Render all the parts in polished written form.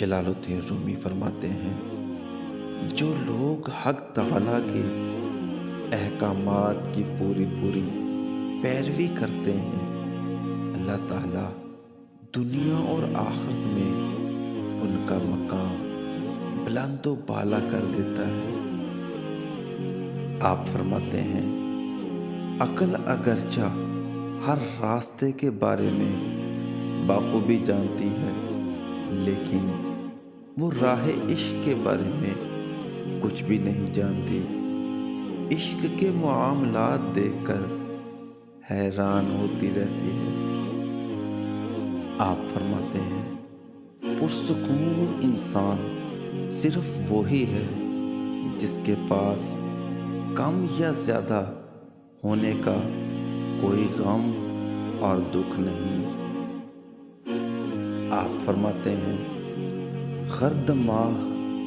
جلال الدین رومی فرماتے ہیں، جو لوگ حق تعالیٰ کے احکامات کی پوری پیروی کرتے ہیں، اللہ تعالیٰ دنیا اور آخرت میں ان کا مقام بلند و بالا کر دیتا ہے۔ آپ فرماتے ہیں، عقل اگرچہ ہر راستے کے بارے میں بخوبی جانتی ہے، لیکن وہ راہ عشق کے بارے میں کچھ بھی نہیں جانتی۔ عشق کے معاملات دیکھ کر حیران ہوتی رہتی ہے۔ آپ فرماتے ہیں، پرسکون انسان صرف وہی ہے جس کے پاس کم یا زیادہ ہونے کا کوئی غم اور دکھ نہیں۔ آپ فرماتے ہیں، غر دماغ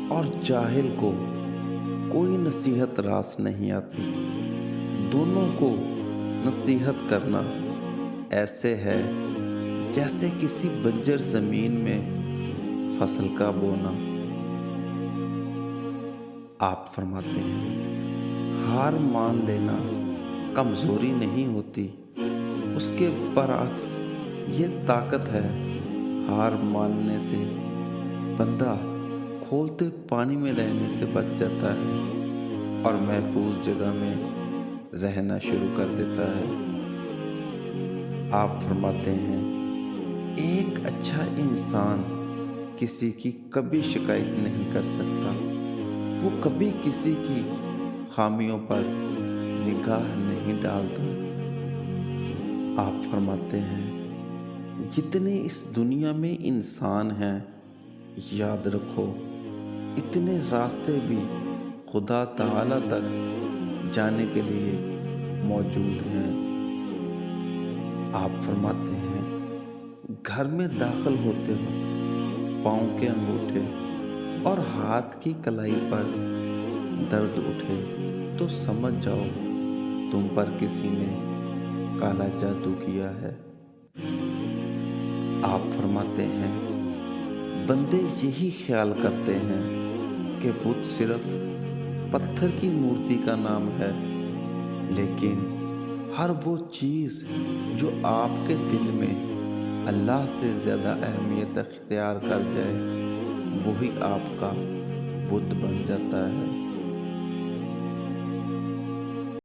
اور جاہل کو کوئی نصیحت راس نہیں آتی، دونوں کو نصیحت کرنا ایسے ہے جیسے کسی بنجر زمین میں فصل کا بونا۔ آپ فرماتے ہیں، ہار مان لینا کمزوری نہیں ہوتی، اس کے برعکس یہ طاقت ہے۔ ہار ماننے سے بندہ کھولتے پانی میں رہنے سے بچ جاتا ہے اور محفوظ جگہ میں رہنا شروع کر دیتا ہے۔ آپ فرماتے ہیں، ایک اچھا انسان کسی کی کبھی شکایت نہیں کر سکتا، وہ کبھی کسی کی خامیوں پر نگاہ نہیں ڈالتا۔ آپ فرماتے ہیں، جتنے اس دنیا میں انسان ہیں، یاد رکھو اتنے راستے بھی خدا تعالیٰ تک جانے کے لیے موجود ہیں۔ آپ فرماتے ہیں، گھر میں داخل ہوتے وقت پاؤں کے انگوٹھے اور ہاتھ کی کلائی پر درد اٹھے تو سمجھ جاؤ تم پر کسی نے کالا جادو کیا ہے۔ آپ فرماتے ہیں، بندے یہی خیال کرتے ہیں کہ بت صرف پتھر کی مورتی کا نام ہے، لیکن ہر وہ چیز جو آپ کے دل میں اللہ سے زیادہ اہمیت اختیار کر جائے، وہی آپ کا بت بن جاتا ہے۔